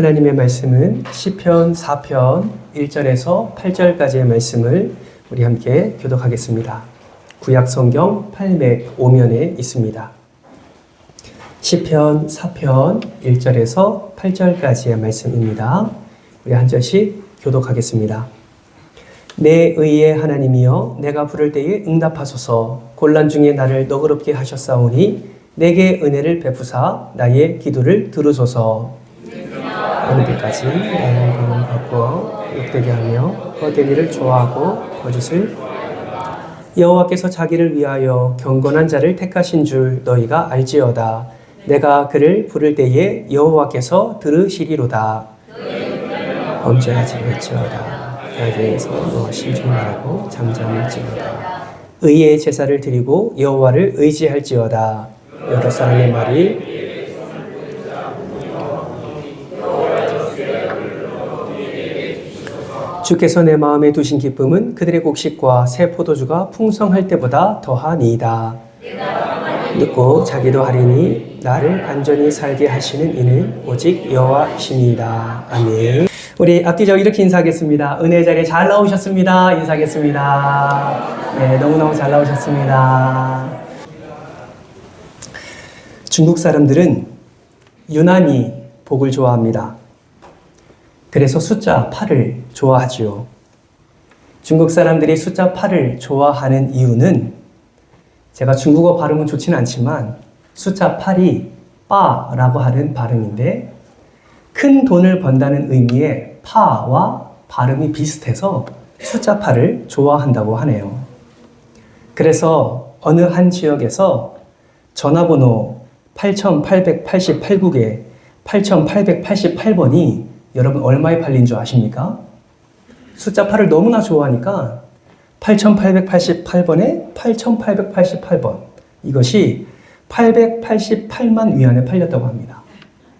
하나님의 말씀은 시편 4편 1절에서 8절까지의 말씀을 우리 함께 교독하겠습니다. 구약 성경 805면에 있습니다. 시편 4편 1절에서 8절까지의 말씀입니다. 우리 한 절씩 교독하겠습니다. 내 의의 하나님이여 내가 부를 때에 응답하소서. 곤란 중에 나를 너그럽게 하셨사오니 내게 은혜를 베푸사 나의 기도를 들으소서. 어느 때까지 나의 영광을 바꾸어 욕되게 하며 헛된 일을 좋아하고 거짓을 여호와께서 자기를 위하여 경건한 자를 택하신 줄 너희가 알지어다. 내가 그를 부를 때에 여호와께서 들으시리로다. 범죄하지 말지어다. 가게에서 너 신중하라고 잠잠할지어다. 의의 제사를 드리고 여호와를 의지할지어다. 여러 사람의 말이 주께서 내 마음에 두신 기쁨은 그들의 곡식과 새 포도주가 풍성할 때보다 더하니이다. 듣고 자기도 하리니 나를 안전히 살게 하시는 이는 오직 여호와이시니이다. 아멘. 우리 앞뒤적으로 이렇게 인사하겠습니다. 은혜 자리에 잘 나오셨습니다. 인사하겠습니다. 네, 너무너무 잘 나오셨습니다. 중국 사람들은 유난히 복을 좋아합니다. 그래서 숫자 8을 좋아하지요. 중국 사람들이 숫자 8을 좋아하는 이유는 제가 중국어 발음은 좋지는 않지만 숫자 8이 빠라고 하는 발음인데 큰 돈을 번다는 의미의 파와 발음이 비슷해서 숫자 8을 좋아한다고 하네요. 그래서 어느 한 지역에서 전화번호 8888국에 8888번이 여러분 얼마에 팔린 줄 아십니까? 숫자 8을 너무나 좋아하니까 8888번에 8888번 이것이 888만 위안에 팔렸다고 합니다.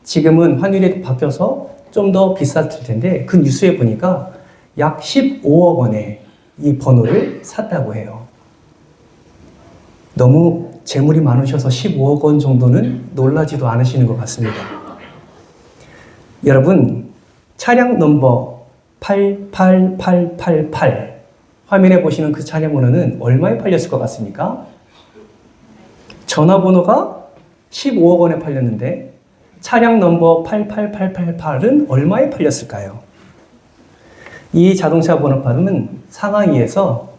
지금은 환율이 바뀌어서 좀 더 비쌌을 텐데 그 뉴스에 보니까 약 15억 원에 이 번호를 샀다고 해요. 너무 재물이 많으셔서 15억 원 정도는 놀라지도 않으시는 것 같습니다. 여러분 차량 넘버 88888 화면에 보시는 그 차량 번호는 얼마에 팔렸을 것 같습니까? 전화번호가 15억 원에 팔렸는데 차량 넘버 88888은 얼마에 팔렸을까요? 이 자동차 번호판은 상하이에서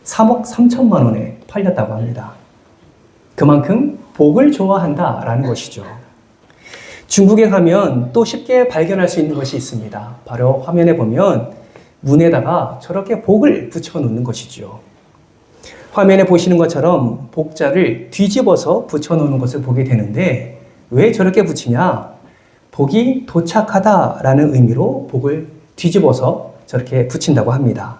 3억 3천만 원에 팔렸다고 합니다. 그만큼 복을 좋아한다라는 것이죠. 중국에 가면 또 쉽게 발견할 수 있는 것이 있습니다. 바로 화면에 보면 문에다가 저렇게 복을 붙여 놓는 것이죠. 화면에 보시는 것처럼 복자를 뒤집어서 붙여 놓는 것을 보게 되는데 왜 저렇게 붙이냐? 복이 도착하다라는 의미로 복을 뒤집어서 저렇게 붙인다고 합니다.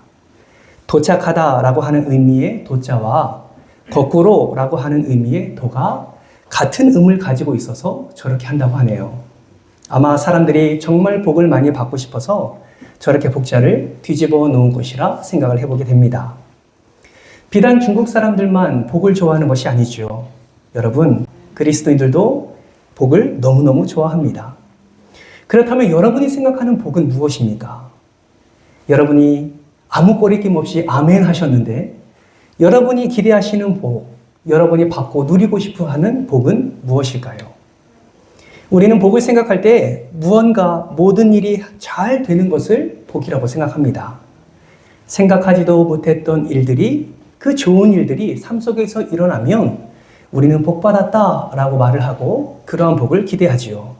도착하다라고 하는 의미의 도자와 거꾸로라고 하는 의미의 도가 같은 음을 가지고 있어서 저렇게 한다고 하네요. 아마 사람들이 정말 복을 많이 받고 싶어서 저렇게 복자를 뒤집어 놓은 것이라 생각을 해보게 됩니다. 비단 중국 사람들만 복을 좋아하는 것이 아니죠. 여러분, 그리스도인들도 복을 너무너무 좋아합니다. 그렇다면 여러분이 생각하는 복은 무엇입니까? 여러분이 아무 거리낌 없이 아멘 하셨는데 여러분이 기대하시는 복, 여러분이 받고 누리고 싶어 하는 복은 무엇일까요? 우리는 복을 생각할 때 무언가 모든 일이 잘 되는 것을 복이라고 생각합니다. 생각하지도 못했던 일들이 그 좋은 일들이 삶 속에서 일어나면 우리는 복 받았다라고 말을 하고 그러한 복을 기대하지요.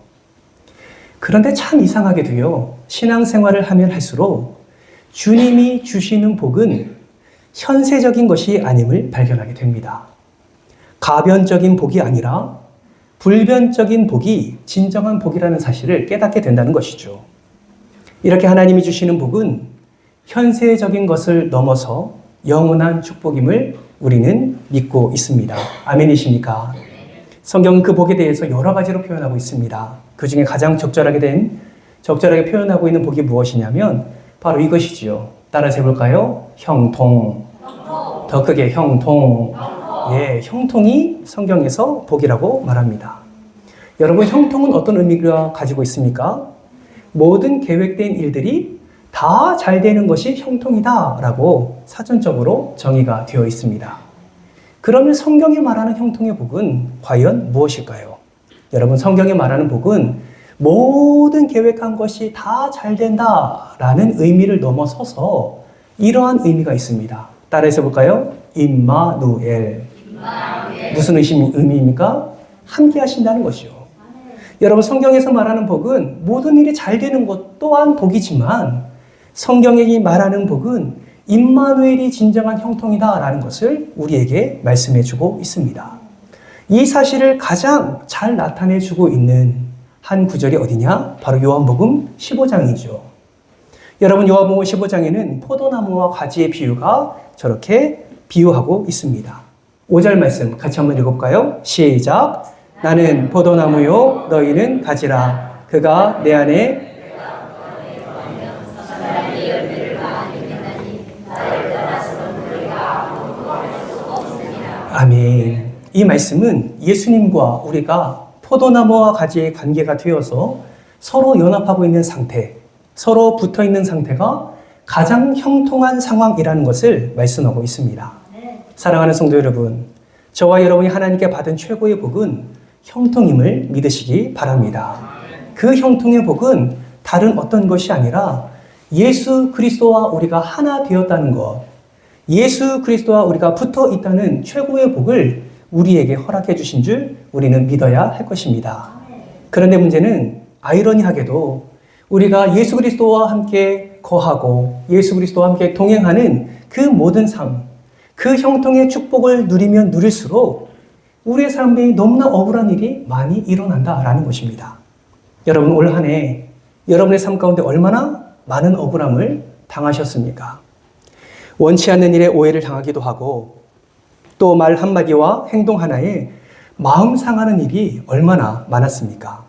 그런데 참 이상하게도요. 신앙생활을 하면 할수록 주님이 주시는 복은 현세적인 것이 아님을 발견하게 됩니다. 가변적인 복이 아니라 불변적인 복이 진정한 복이라는 사실을 깨닫게 된다는 것이죠. 이렇게 하나님이 주시는 복은 현세적인 것을 넘어서 영원한 축복임을 우리는 믿고 있습니다. 아멘이십니까? 성경은 그 복에 대해서 여러 가지로 표현하고 있습니다. 그 중에 가장 적절하게 표현하고 있는 복이 무엇이냐면 바로 이것이지요. 따라서 해볼까요? 형통. 더 크게 형통. 예, 형통이 성경에서 복이라고 말합니다. 여러분, 형통은 어떤 의미가 가지고 있습니까? 모든 계획된 일들이 다 잘 되는 것이 형통이다라고 사전적으로 정의가 되어 있습니다. 그러면 성경이 말하는 형통의 복은 과연 무엇일까요? 여러분, 성경이 말하는 복은 모든 계획한 것이 다 잘 된다라는 의미를 넘어서서 이러한 의미가 있습니다. 따라해서 볼까요? 임마누엘. 무슨 의미입니까? 함께 하신다는 것이요. 여러분, 성경에서 말하는 복은 모든 일이 잘 되는 것 또한 복이지만 성경이 말하는 복은 임마누엘이 진정한 형통이다라는 것을 우리에게 말씀해 주고 있습니다. 이 사실을 가장 잘 나타내 주고 있는 한 구절이 어디냐? 바로 요한복음 15장이죠. 여러분, 요한복음 15장에는 포도나무와 가지의 비유가 저렇게 비유하고 있습니다. 5절 말씀 같이 한번 읽어볼까요? 시작. 나는 포도나무요 너희는 가지라. 그가 내 안에 아멘. 이 말씀은 예수님과 우리가 포도나무와 가지의 관계가 되어서 서로 연합하고 있는 상태, 서로 붙어 있는 상태가 가장 형통한 상황이라는 것을 말씀하고 있습니다. 사랑하는 성도 여러분, 저와 여러분이 하나님께 받은 최고의 복은 형통임을 믿으시기 바랍니다. 그 형통의 복은 다른 어떤 것이 아니라 예수 그리스도와 우리가 하나 되었다는 것, 예수 그리스도와 우리가 붙어 있다는 최고의 복을 우리에게 허락해 주신 줄 우리는 믿어야 할 것입니다. 그런데 문제는 아이러니하게도 우리가 예수 그리스도와 함께 거하고 예수 그리스도와 함께 동행하는 그 모든 삶, 그 형통의 축복을 누리면 누릴수록 우리의 삶에 너무나 억울한 일이 많이 일어난다라는 것입니다. 여러분, 올 한 해 여러분의 삶 가운데 얼마나 많은 억울함을 당하셨습니까? 원치 않는 일에 오해를 당하기도 하고 또 말 한마디와 행동 하나에 마음 상하는 일이 얼마나 많았습니까?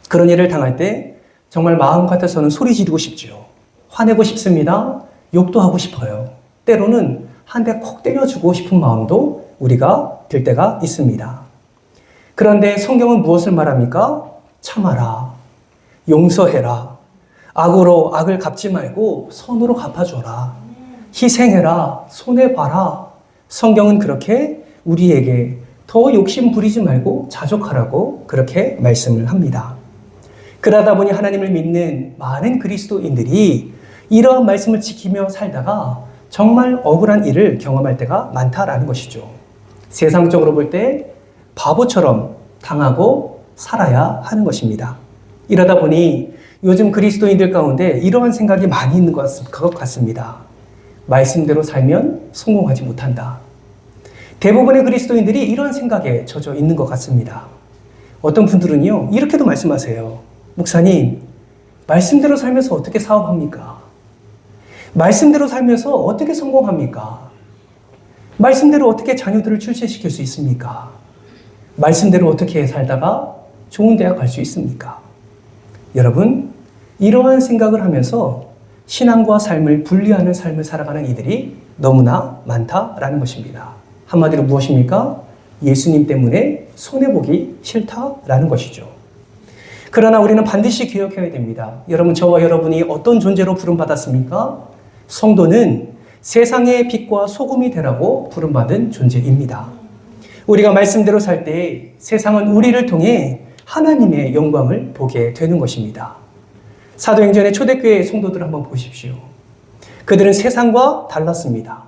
그런 일을 당할 때 정말 마음 같아서는 소리 지르고 싶죠. 화내고 싶습니다. 욕도 하고 싶어요. 때로는 한 대 콕 때려주고 싶은 마음도 우리가 들 때가 있습니다. 그런데 성경은 무엇을 말합니까? 참아라. 용서해라. 악으로 악을 갚지 말고 선으로 갚아줘라. 희생해라. 손해봐라. 성경은 그렇게 우리에게 더 욕심 부리지 말고 자족하라고 그렇게 말씀을 합니다. 그러다 보니 하나님을 믿는 많은 그리스도인들이 이러한 말씀을 지키며 살다가 정말 억울한 일을 경험할 때가 많다라는 것이죠. 세상적으로 볼 때 바보처럼 당하고 살아야 하는 것입니다. 이러다 보니 요즘 그리스도인들 가운데 이러한 생각이 많이 있는 것 같습니다. 말씀대로 살면 성공하지 못한다. 대부분의 그리스도인들이 이런 생각에 젖어 있는 것 같습니다. 어떤 분들은요, 이렇게도 말씀하세요. 목사님, 말씀대로 살면서 어떻게 사업합니까? 말씀대로 살면서 어떻게 성공합니까? 말씀대로 어떻게 자녀들을 출세시킬 수 있습니까? 말씀대로 어떻게 살다가 좋은 대학 갈 수 있습니까? 여러분, 이러한 생각을 하면서 신앙과 삶을 분리하는 삶을 살아가는 이들이 너무나 많다라는 것입니다. 한마디로 무엇입니까? 예수님 때문에 손해보기 싫다라는 것이죠. 그러나 우리는 반드시 기억해야 됩니다. 여러분, 저와 여러분이 어떤 존재로 부름받았습니까? 성도는 세상의 빛과 소금이 되라고 부름받은 존재입니다. 우리가 말씀대로 살 때 세상은 우리를 통해 하나님의 영광을 보게 되는 것입니다. 사도행전의 초대교회 성도들을 한번 보십시오. 그들은 세상과 달랐습니다.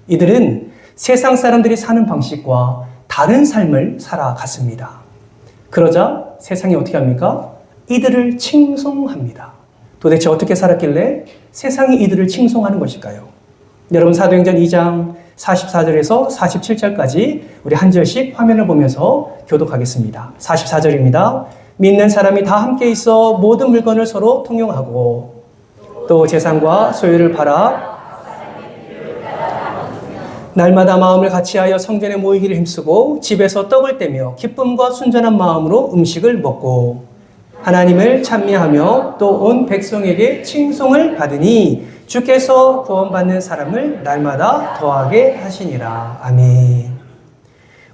이들은 세상 사람들이 사는 방식과 다른 삶을 살아갔습니다. 그러자 세상이 어떻게 합니까? 이들을 칭송합니다. 도대체 어떻게 살았길래 세상이 이들을 칭송하는 것일까요? 여러분, 사도행전 2장 44절에서 47절까지 우리 한 절씩 화면을 보면서 교독하겠습니다. 44절입니다. 믿는 사람이 다 함께 있어 모든 물건을 서로 통용하고 또 재산과 소유를 팔아 날마다 마음을 같이하여 성전에 모이기를 힘쓰고 집에서 떡을 떼며 기쁨과 순전한 마음으로 음식을 먹고 하나님을 찬미하며 또 온 백성에게 칭송을 받으니 주께서 구원받는 사람을 날마다 더하게 하시니라. 아멘.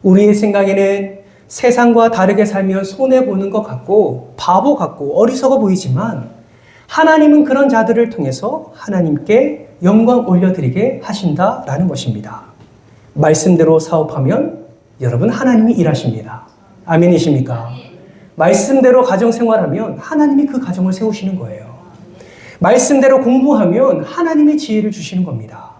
우리의 생각에는 세상과 다르게 살면 손해보는 것 같고 바보 같고 어리석어 보이지만 하나님은 그런 자들을 통해서 하나님께 영광 올려드리게 하신다라는 것입니다. 말씀대로 사업하면 여러분 하나님이 일하십니다. 아멘이십니까? 말씀대로 가정생활하면 하나님이 그 가정을 세우시는 거예요. 말씀대로 공부하면 하나님이 지혜를 주시는 겁니다.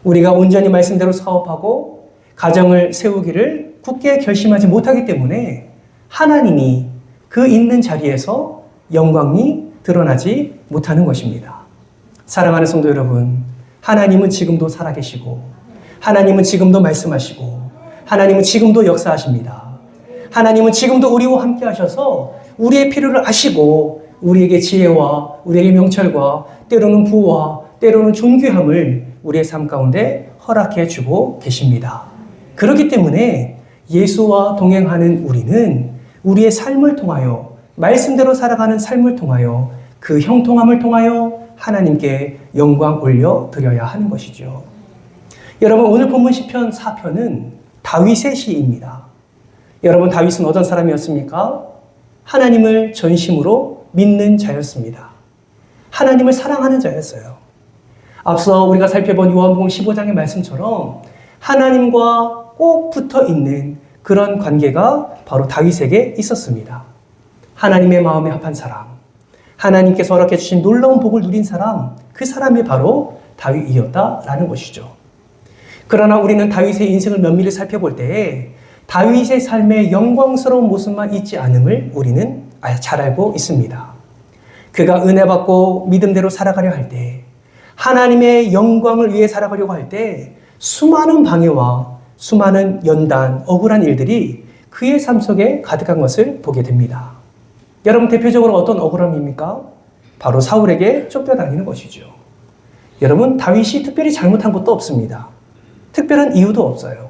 우리가 온전히 말씀대로 사업하고 가정을 세우기를 굳게 결심하지 못하기 때문에 하나님이 그 있는 자리에서 영광이 드러나지 못하는 것입니다. 사랑하는 성도 여러분, 하나님은 지금도 살아계시고 하나님은 지금도 말씀하시고 하나님은 지금도 역사하십니다. 하나님은 지금도 우리와 함께 하셔서 우리의 필요를 아시고 우리에게 지혜와 우리에게 명철과 때로는 부와 때로는 존귀함을 우리의 삶 가운데 허락해 주고 계십니다. 그렇기 때문에 예수와 동행하는 우리는 우리의 삶을 통하여 말씀대로 살아가는 삶을 통하여 그 형통함을 통하여 하나님께 영광 올려 드려야 하는 것이죠. 여러분, 오늘 본문 시편 4편은 다윗의 시입니다. 여러분, 다윗은 어떤 사람이었습니까? 하나님을 전심으로 믿는 자였습니다. 하나님을 사랑하는 자였어요. 앞서 우리가 살펴본 요한복음 15장의 말씀처럼 하나님과 꼭 붙어 있는 그런 관계가 바로 다윗에게 있었습니다. 하나님의 마음에 합한 사람, 하나님께서 허락해 주신 놀라운 복을 누린 사람, 그 사람이 바로 다윗이었다라는 것이죠. 그러나 우리는 다윗의 인생을 면밀히 살펴볼 때에 다윗의 삶의 영광스러운 모습만 있지 않음을 우리는 잘 알고 있습니다. 그가 은혜 받고 믿음대로 살아가려 할 때, 하나님의 영광을 위해 살아가려고 할 때 수많은 방해와 수많은 연단, 억울한 일들이 그의 삶 속에 가득한 것을 보게 됩니다. 여러분, 대표적으로 어떤 억울함입니까? 바로 사울에게 쫓겨다니는 것이죠. 여러분, 다윗이 특별히 잘못한 것도 없습니다. 특별한 이유도 없어요.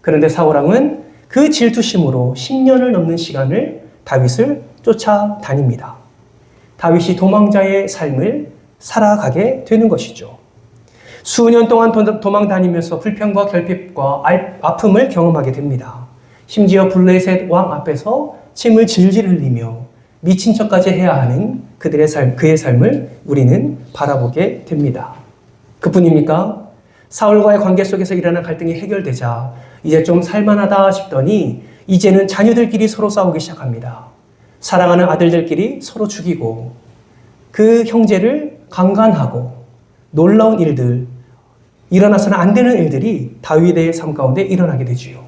그런데 사울왕은 그 질투심으로 10년을 넘는 시간을 다윗을 쫓아다닙니다. 다윗이 도망자의 삶을 살아가게 되는 것이죠. 수년 동안 도망 다니면서 불평과 결핍과 아픔을 경험하게 됩니다. 심지어 블레셋 왕 앞에서 침을 질질 흘리며 미친 척까지 해야 하는 그의 삶을 우리는 바라보게 됩니다. 그뿐입니까? 사울과의 관계 속에서 일어난 갈등이 해결되자 이제 좀 살만하다 싶더니 이제는 자녀들끼리 서로 싸우기 시작합니다. 사랑하는 아들들끼리 서로 죽이고 그 형제를 강간하고 놀라운 일들, 일어나서는 안 되는 일들이 다윗의 삶 가운데 일어나게 되지요.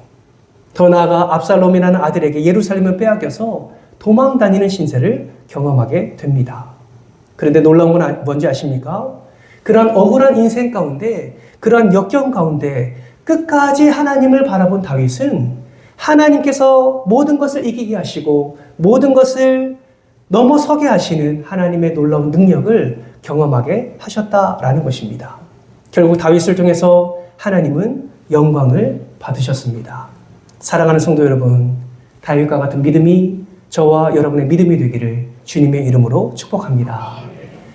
더 나아가 압살롬이라는 아들에게 예루살렘을 빼앗겨서 도망 다니는 신세를 경험하게 됩니다. 그런데 놀라운 건 뭔지 아십니까? 그러한 억울한 인생 가운데, 그러한 역경 가운데 끝까지 하나님을 바라본 다윗은 하나님께서 모든 것을 이기게 하시고 모든 것을 넘어서게 하시는 하나님의 놀라운 능력을 경험하게 하셨다라는 것입니다. 결국 다윗을 통해서 하나님은 영광을 받으셨습니다. 사랑하는 성도 여러분, 다윗과 같은 믿음이 저와 여러분의 믿음이 되기를 주님의 이름으로 축복합니다.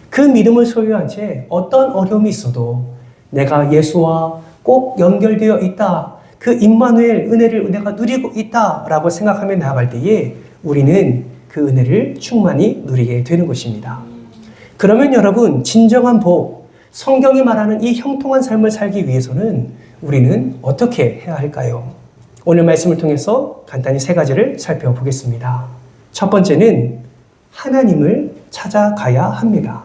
그 믿음을 소유한 채 어떤 어려움이 있어도 내가 예수와 꼭 연결되어 있다, 그 임마누엘 은혜를 내가 누리고 있다라고 생각하며 나아갈 때에 우리는 그 은혜를 충만히 누리게 되는 것입니다. 그러면 여러분, 진정한 복, 성경이 말하는 이 형통한 삶을 살기 위해서는 우리는 어떻게 해야 할까요? 오늘 말씀을 통해서 간단히 3가지를 살펴보겠습니다. 첫 번째는 하나님을 찾아가야 합니다.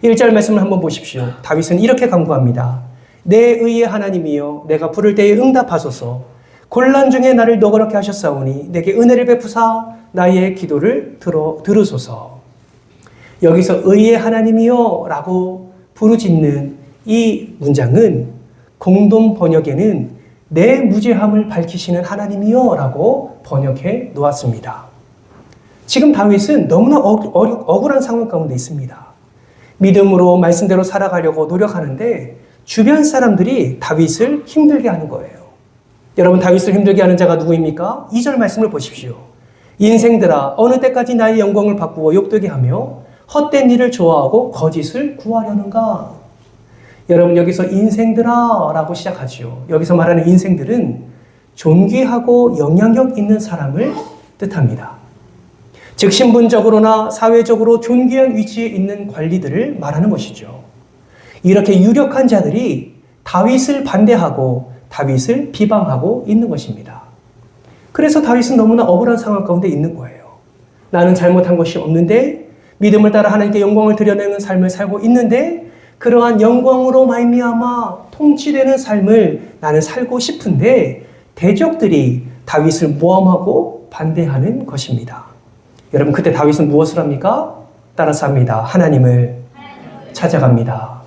1절 말씀을 한번 보십시오. 다윗은 이렇게 간구합니다. 내 의의 하나님이여, 내가 부를 때에 응답하소서. 곤란 중에 나를 너그럽게 하셨사오니 내게 은혜를 베푸사 나의 기도를 들으소서. 여기서 의의 하나님이여 라고 부르짖는 이 문장은 공동 번역에는 내 무죄함을 밝히시는 하나님이여 라고 번역해 놓았습니다. 지금 다윗은 너무나 억울한 상황 가운데 있습니다. 믿음으로 말씀대로 살아가려고 노력하는데 주변 사람들이 다윗을 힘들게 하는 거예요. 여러분, 다윗을 힘들게 하는 자가 누구입니까? 2절 말씀을 보십시오. 인생들아, 어느 때까지 나의 영광을 바꾸어 욕되게 하며 헛된 일을 좋아하고 거짓을 구하려는가? 여러분, 여기서 인생들아 라고 시작하지요. 여기서 말하는 인생들은 존귀하고 영향력 있는 사람을 뜻합니다. 즉 신분적으로나 사회적으로 존귀한 위치에 있는 관리들을 말하는 것이죠. 이렇게 유력한 자들이 다윗을 반대하고 다윗을 비방하고 있는 것입니다. 그래서 다윗은 너무나 억울한 상황 가운데 있는 거예요. 나는 잘못한 것이 없는데 믿음을 따라 하나님께 영광을 드려내는 삶을 살고 있는데 그러한 영광으로 말미암아 통치되는 삶을 나는 살고 싶은데 대적들이 다윗을 모함하고 반대하는 것입니다. 여러분 그때 다윗은 무엇을 합니까? 따라서 합니다. 하나님을 찾아갑니다.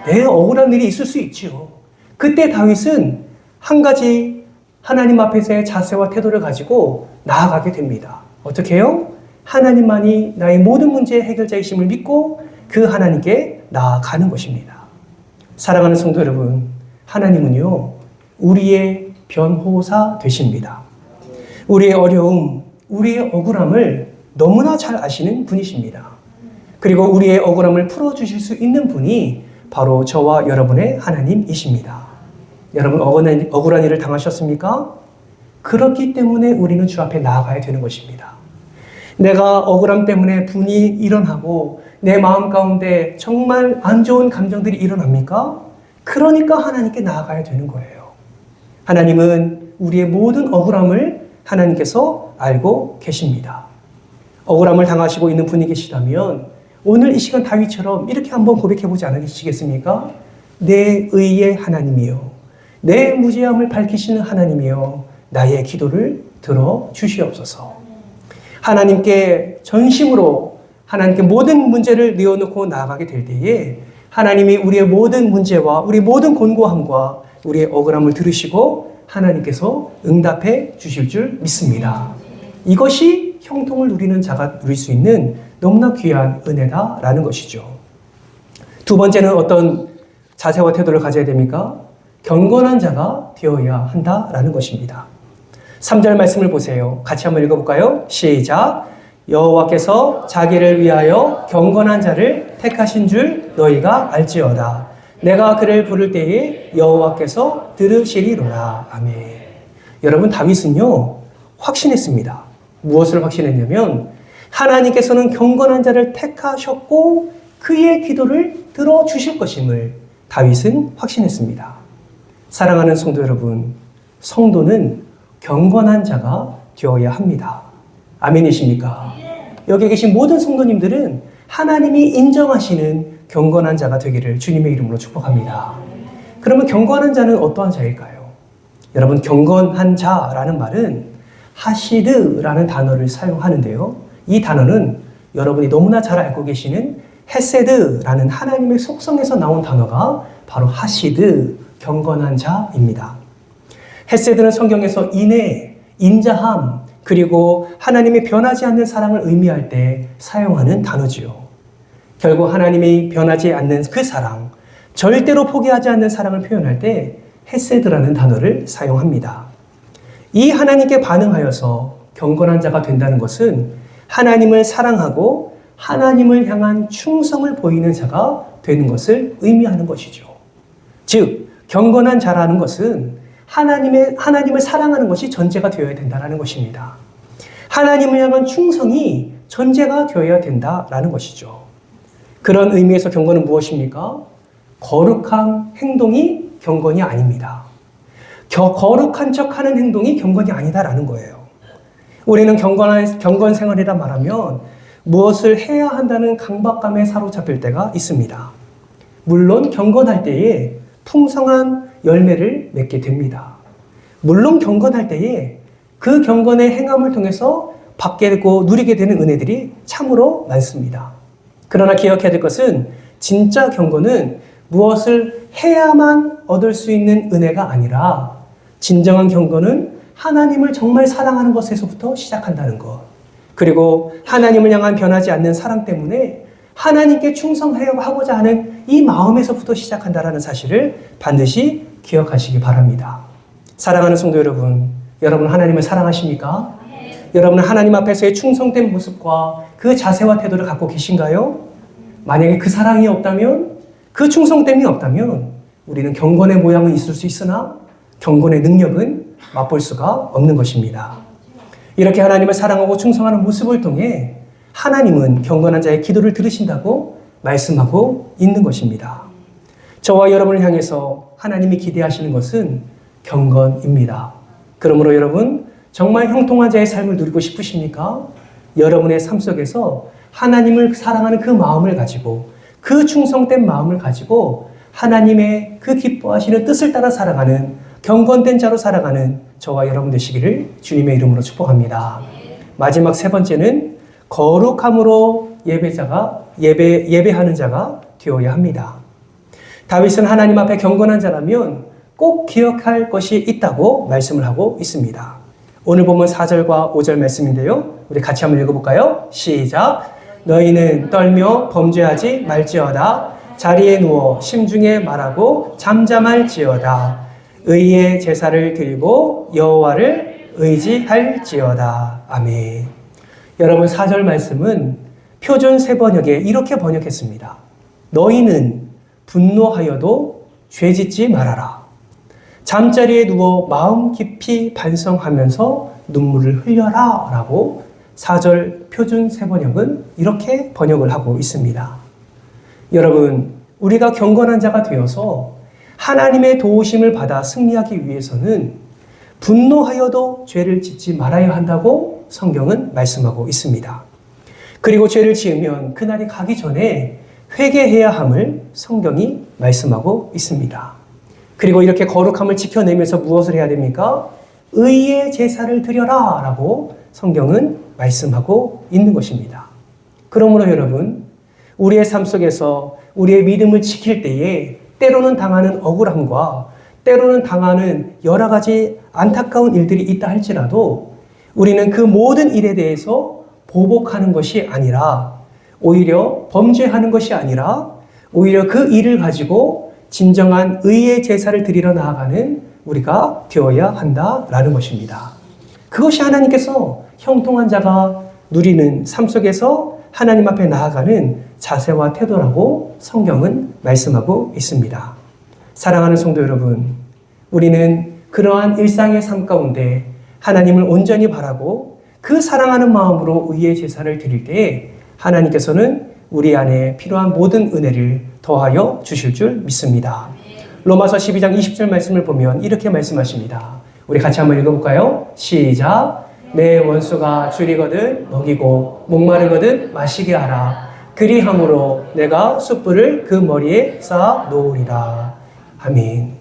네, 억울한 일이 있을 수 있죠. 그때 다윗은 한 가지 하나님 앞에서의 자세와 태도를 가지고 나아가게 됩니다. 어떻게 해요? 하나님만이 나의 모든 문제의 해결자이심을 믿고 그 하나님께 나아가는 것입니다. 사랑하는 성도 여러분, 하나님은요, 우리의 변호사 되십니다. 우리의 어려움, 우리의 억울함을 너무나 잘 아시는 분이십니다. 그리고 우리의 억울함을 풀어주실 수 있는 분이 바로 저와 여러분의 하나님이십니다. 여러분 억울한 일을 당하셨습니까? 그렇기 때문에 우리는 주 앞에 나아가야 되는 것입니다. 내가 억울함 때문에 분이 일어나고 내 마음 가운데 정말 안 좋은 감정들이 일어납니까? 그러니까 하나님께 나아가야 되는 거예요. 하나님은 우리의 모든 억울함을 하나님께서 알고 계십니다. 억울함을 당하시고 있는 분이 계시다면 오늘 이 시간 다윗처럼 이렇게 한번 고백해보지 않으시겠습니까? 내 의의 하나님이요, 내 무죄함을 밝히시는 하나님이요, 나의 기도를 들어주시옵소서. 하나님께 전심으로 하나님께 모든 문제를 내어놓고 나아가게 될 때에 하나님이 우리의 모든 문제와 우리 모든 곤고함과 우리의 억울함을 들으시고 하나님께서 응답해 주실 줄 믿습니다. 이것이 형통을 누리는 자가 누릴 수 있는 너무나 귀한 은혜다라는 것이죠. 두 번째는 어떤 자세와 태도를 가져야 됩니까? 경건한 자가 되어야 한다라는 것입니다. 3절 말씀을 보세요. 같이 한번 읽어볼까요? 시작. 여호와께서 자기를 위하여 경건한 자를 택하신 줄 너희가 알지어다. 내가 그를 부를 때에 여호와께서 들으시리로라. 아멘. 여러분 다윗은요 확신했습니다. 무엇을 확신했냐면 하나님께서는 경건한 자를 택하셨고 그의 기도를 들어주실 것임을 다윗은 확신했습니다. 사랑하는 성도 여러분, 성도는 경건한 자가 되어야 합니다. 아멘이십니까? 여기 계신 모든 성도님들은 하나님이 인정하시는 경건한 자가 되기를 주님의 이름으로 축복합니다. 그러면 경건한 자는 어떠한 자일까요? 여러분 경건한 자라는 말은 하시드라는 단어를 사용하는데요. 이 단어는 여러분이 너무나 잘 알고 계시는 헤세드라는 하나님의 속성에서 나온 단어가 바로 하시드, 경건한 자입니다. 헤세드는 성경에서 인애, 인자함, 그리고 하나님의 변하지 않는 사랑을 의미할 때 사용하는 단어지요. 결국 하나님이 변하지 않는 그 사랑, 절대로 포기하지 않는 사랑을 표현할 때 헤세드라는 단어를 사용합니다. 이 하나님께 반응하여서 경건한 자가 된다는 것은 하나님을 사랑하고 하나님을 향한 충성을 보이는 자가 되는 것을 의미하는 것이죠. 즉, 경건한 자라는 것은 하나님을 사랑하는 것이 전제가 되어야 된다는 것입니다. 하나님을 향한 충성이 전제가 되어야 된다는 것이죠. 그런 의미에서 경건은 무엇입니까? 거룩한 행동이 경건이 아닙니다. 거룩한 척하는 행동이 경건이 아니다라는 거예요. 우리는 경건 생활이라 말하면 무엇을 해야 한다는 강박감에 사로잡힐 때가 있습니다. 물론 경건할 때에 풍성한 열매를 맺게 됩니다. 물론 경건할 때에 그 경건의 행함을 통해서 받게 되고 누리게 되는 은혜들이 참으로 많습니다. 그러나 기억해야 될 것은 진짜 경건은 무엇을 해야만 얻을 수 있는 은혜가 아니라 진정한 경건은 하나님을 정말 사랑하는 것에서부터 시작한다는 것. 그리고 하나님을 향한 변하지 않는 사랑 때문에 하나님께 충성하고자 하는 이 마음에서부터 시작한다는 사실을 반드시 기억하시기 바랍니다. 사랑하는 성도 여러분, 여러분 하나님을 사랑하십니까? 네. 여러분은 하나님 앞에서의 충성된 모습과 그 자세와 태도를 갖고 계신가요? 만약에 그 사랑이 없다면, 그 충성됨이 없다면 우리는 경건의 모양은 있을 수 있으나 경건의 능력은 맛볼 수가 없는 것입니다. 이렇게 하나님을 사랑하고 충성하는 모습을 통해 하나님은 경건한 자의 기도를 들으신다고 말씀하고 있는 것입니다. 저와 여러분을 향해서 하나님이 기대하시는 것은 경건입니다. 그러므로 여러분, 정말 형통한 자의 삶을 누리고 싶으십니까? 여러분의 삶 속에서 하나님을 사랑하는 그 마음을 가지고, 그 충성된 마음을 가지고 하나님의 그 기뻐하시는 뜻을 따라 살아가는 경건된 자로 살아가는 저와 여러분 되시기를 주님의 이름으로 축복합니다. 마지막 세 번째는 거룩함으로 예배하는 자가 되어야 합니다. 다윗은 하나님 앞에 경건한 자라면 꼭 기억할 것이 있다고 말씀을 하고 있습니다. 오늘 보면 4절과 5절 말씀인데요. 우리 같이 한번 읽어볼까요? 시작! 너희는 떨며 범죄하지 말지어다. 자리에 누워 심중에 말하고 잠잠할지어다. 의의 제사를 드리고 여호와를 의지할지어다. 아멘. 여러분, 4절 말씀은 표준 세번역에 이렇게 번역했습니다. 너희는 분노하여도 죄짓지 말아라. 잠자리에 누워 마음 깊이 반성하면서 눈물을 흘려라 라고 4절 표준 세번역은 이렇게 번역을 하고 있습니다. 여러분, 우리가 경건한 자가 되어서 하나님의 도우심을 받아 승리하기 위해서는 분노하여도 죄를 짓지 말아야 한다고 성경은 말씀하고 있습니다. 그리고 죄를 지으면 그날이 가기 전에 회개해야 함을 성경이 말씀하고 있습니다. 그리고 이렇게 거룩함을 지켜내면서 무엇을 해야 됩니까? 의의 제사를 드려라 라고 성경은 말씀하고 있는 것입니다. 그러므로 여러분, 우리의 삶 속에서 우리의 믿음을 지킬 때에 때로는 당하는 억울함과 때로는 당하는 여러 가지 안타까운 일들이 있다 할지라도 우리는 그 모든 일에 대해서 보복하는 것이 아니라, 오히려 범죄하는 것이 아니라 오히려 그 일을 가지고 진정한 의의 제사를 드리러 나아가는 우리가 되어야 한다라는 것입니다. 그것이 하나님께서 형통한 자가 누리는 삶 속에서 하나님 앞에 나아가는 자세와 태도라고 성경은 말씀하고 있습니다. 사랑하는 성도 여러분, 우리는 그러한 일상의 삶 가운데 하나님을 온전히 바라고 그 사랑하는 마음으로 의의 제사를 드릴 때에 하나님께서는 우리 안에 필요한 모든 은혜를 더하여 주실 줄 믿습니다. 로마서 12장 20절 말씀을 보면 이렇게 말씀하십니다. 우리 같이 한번 읽어볼까요? 시작! 내 원수가 줄이거든 먹이고 목마르거든 마시게 하라. 그리함으로 내가 숯불을 그 머리에 쌓아 놓으리라. 아멘.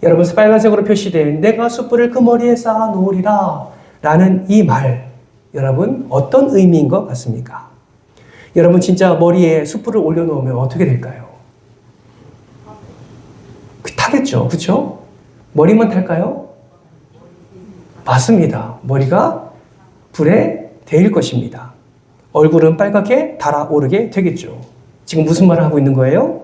여러분, 빨간색으로 표시된 내가 숯불을 그 머리에 쌓아 놓으리라 라는 이 말, 여러분 어떤 의미인 것 같습니까? 여러분, 진짜 머리에 숯불을 올려놓으면 어떻게 될까요? 타겠죠. 그렇죠? 머리만 탈까요? 맞습니다. 머리가 불에 데일 것입니다. 얼굴은 빨갛게 달아오르게 되겠죠. 지금 무슨 말을 하고 있는 거예요?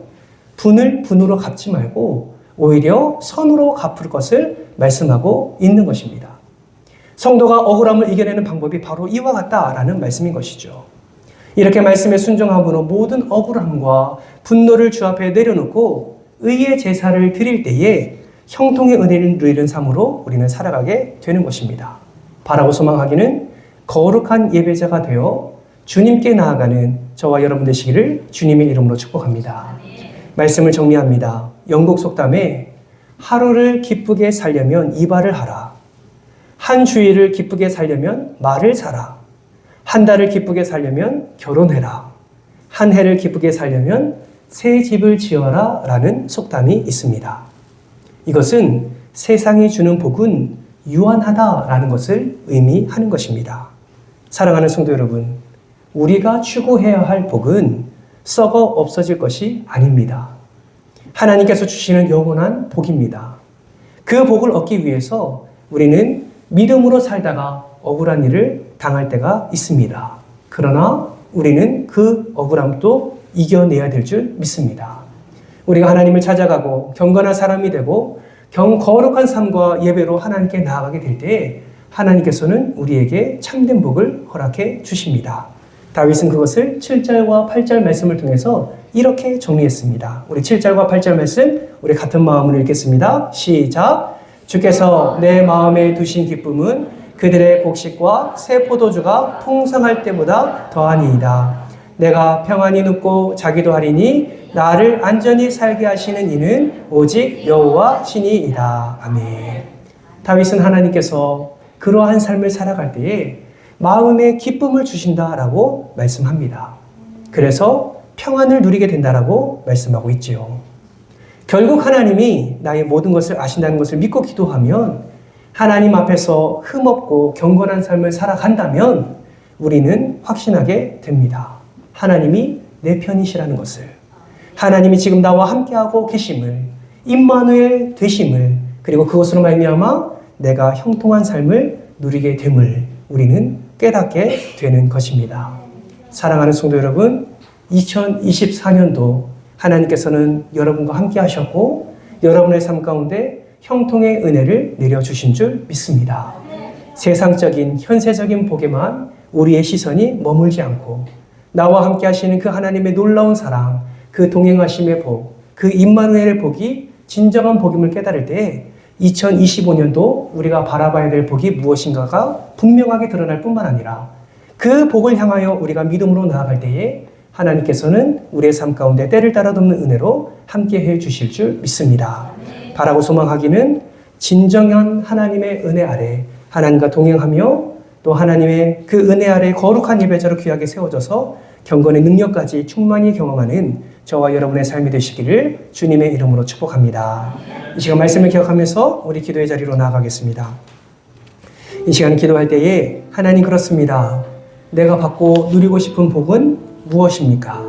분을 분으로 갚지 말고 오히려 선으로 갚을 것을 말씀하고 있는 것입니다. 성도가 억울함을 이겨내는 방법이 바로 이와 같다라는 말씀인 것이죠. 이렇게 말씀에 순종함으로 모든 억울함과 분노를 주 앞에 내려놓고 의의 제사를 드릴 때에 형통의 은혜를 누리는 삶으로 우리는 살아가게 되는 것입니다. 바라고 소망하기는 거룩한 예배자가 되어 주님께 나아가는 저와 여러분 되시기를 주님의 이름으로 축복합니다. 말씀을 정리합니다. 영국 속담에 하루를 기쁘게 살려면 이발을 하라. 한 주일을 기쁘게 살려면 말을 사라. 한 달을 기쁘게 살려면 결혼해라. 한 해를 기쁘게 살려면 새 집을 지어라 라는 속담이 있습니다. 이것은 세상이 주는 복은 유한하다라는 것을 의미하는 것입니다. 사랑하는 성도 여러분, 우리가 추구해야 할 복은 썩어 없어질 것이 아닙니다. 하나님께서 주시는 영원한 복입니다. 그 복을 얻기 위해서 우리는 믿음으로 살다가 억울한 일을 당할 때가 있습니다. 그러나 우리는 그 억울함도 이겨내야 될 줄 믿습니다. 우리가 하나님을 찾아가고 경건한 사람이 되고 거룩한 삶과 예배로 하나님께 나아가게 될 때 하나님께서는 우리에게 참된 복을 허락해 주십니다. 다윗은 그것을 7절과 8절 말씀을 통해서 이렇게 정리했습니다. 우리 7절과 8절 말씀 우리 같은 마음으로 읽겠습니다. 시작! 주께서 내 마음에 두신 기쁨은 그들의 곡식과 새 포도주가 풍성할 때보다 더하니이다. 내가 평안히 눕고 자기도 하리니 나를 안전히 살게 하시는 이는 오직 여호와 신이이다. 아멘. 다윗은 하나님께서 그러한 삶을 살아갈 때에 마음에 기쁨을 주신다라고 말씀합니다. 그래서 평안을 누리게 된다라고 말씀하고 있지요. 결국 하나님이 나의 모든 것을 아신다는 것을 믿고 기도하면 하나님 앞에서 흠없고 경건한 삶을 살아간다면 우리는 확신하게 됩니다. 하나님이 내 편이시라는 것을, 하나님이 지금 나와 함께하고 계심을, 임마누엘 되심을, 그리고 그것으로 말미암아 내가 형통한 삶을 누리게 됨을 우리는 깨닫게 되는 것입니다. 사랑하는 성도 여러분, 2024년도 하나님께서는 여러분과 함께 하셨고 여러분의 삶 가운데 형통의 은혜를 내려주신 줄 믿습니다. 세상적인 현세적인 복에만 우리의 시선이 머물지 않고 나와 함께 하시는 그 하나님의 놀라운 사랑, 그 동행하심의 복, 그 임마누엘의 복이 진정한 복임을 깨달을 때 2025년도 우리가 바라봐야 될 복이 무엇인가가 분명하게 드러날 뿐만 아니라 그 복을 향하여 우리가 믿음으로 나아갈 때에 하나님께서는 우리의 삶 가운데 때를 따라 돕는 은혜로 함께해 주실 줄 믿습니다. 바라고 소망하기는 진정한 하나님의 은혜 아래 하나님과 동행하며 또 하나님의 그 은혜 아래 거룩한 예배자로 귀하게 세워져서 경건의 능력까지 충만히 경험하는 저와 여러분의 삶이 되시기를 주님의 이름으로 축복합니다. 이 시간 말씀을 기억하면서 우리 기도의 자리로 나아가겠습니다. 이 시간 기도할 때에 하나님 그렇습니다. 내가 받고 누리고 싶은 복은 무엇입니까?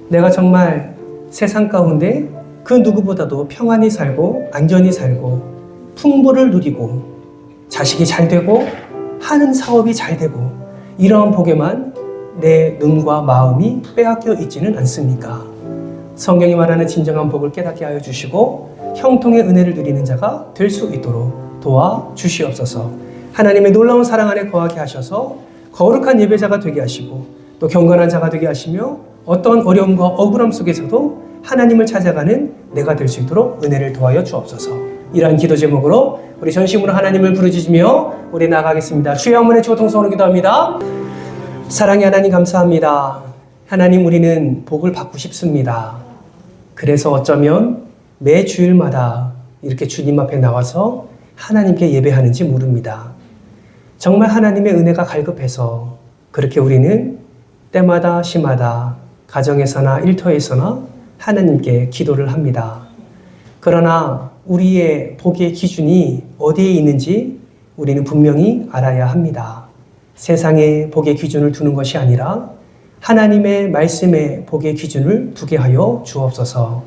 내가 정말 세상 가운데 그 누구보다도 평안히 살고 안전히 살고 풍부를 누리고 자식이 잘 되고 하는 사업이 잘 되고 이러한 복에만 내 눈과 마음이 빼앗겨 있지는 않습니까? 성경이 말하는 진정한 복을 깨닫게 하여 주시고 형통의 은혜를 누리는 자가 될 수 있도록 도와주시옵소서. 하나님의 놀라운 사랑 안에 거하게 하셔서 거룩한 예배자가 되게 하시고 또 경건한 자가 되게 하시며 어떤 어려움과 억울함 속에서도 하나님을 찾아가는 내가 될 수 있도록 은혜를 도하여 주옵소서. 이러한 기도 제목으로 우리 전심으로 하나님을 부르짖으며 우리 나가겠습니다. 주의 한문에 주어 통성으로 기도합니다. 사랑의 하나님 감사합니다. 하나님 우리는 복을 받고 싶습니다. 그래서 어쩌면 매 주일마다 이렇게 주님 앞에 나와서 하나님께 예배하는지 모릅니다. 정말 하나님의 은혜가 갈급해서 그렇게 우리는 때마다 시마다 가정에서나 일터에서나 하나님께 기도를 합니다. 그러나 우리의 복의 기준이 어디에 있는지 우리는 분명히 알아야 합니다. 세상의 복의 기준을 두는 것이 아니라 하나님의 말씀의 복의 기준을 두게 하여 주옵소서.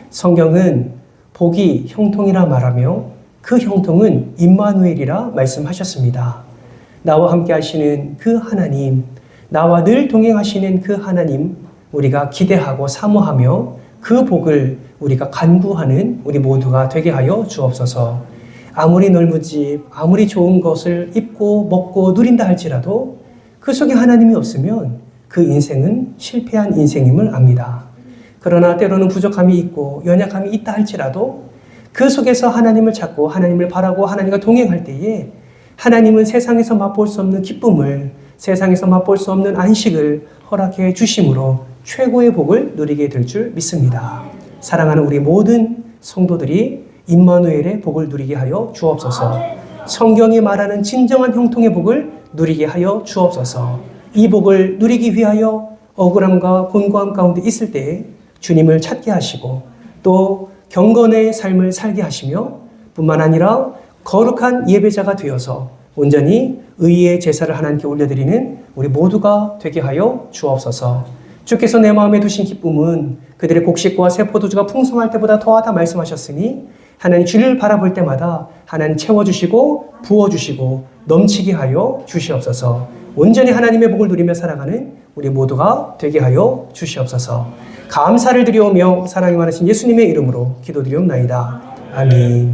성경은 복이 형통이라 말하며 그 형통은 임마누엘이라 말씀하셨습니다. 나와 함께 하시는 그 하나님, 나와 늘 동행하시는 그 하나님, 우리가 기대하고 사모하며 그 복을 우리가 간구하는 우리 모두가 되게 하여 주옵소서. 아무리 넓은 집, 아무리 좋은 것을 입고 먹고 누린다 할지라도 그 속에 하나님이 없으면 그 인생은 실패한 인생임을 압니다. 그러나 때로는 부족함이 있고 연약함이 있다 할지라도 그 속에서 하나님을 찾고 하나님을 바라고 하나님과 동행할 때에 하나님은 세상에서 맛볼 수 없는 기쁨을, 세상에서 맛볼 수 없는 안식을 허락해 주심으로 최고의 복을 누리게 될 줄 믿습니다. 사랑하는 우리 모든 성도들이 임마누엘의 복을 누리게 하여 주옵소서. 성경이 말하는 진정한 형통의 복을 누리게 하여 주옵소서. 이 복을 누리기 위하여 억울함과 곤고함 가운데 있을 때에 주님을 찾게 하시고 또 경건의 삶을 살게 하시며 뿐만 아니라 거룩한 예배자가 되어서 온전히 의의 제사를 하나님께 올려드리는 우리 모두가 되게 하여 주옵소서. 주께서 내 마음에 두신 기쁨은 그들의 곡식과 새 포도주가 풍성할 때보다 더하다 말씀하셨으니 하나님 주를 바라볼 때마다 하나님 채워주시고 부어주시고 넘치게 하여 주시옵소서. 온전히 하나님의 복을 누리며 살아가는 우리 모두가 되게 하여 주시옵소서. 감사를 드리오며 사랑이 많으신 예수님의 이름으로 기도드리옵나이다. 아멘.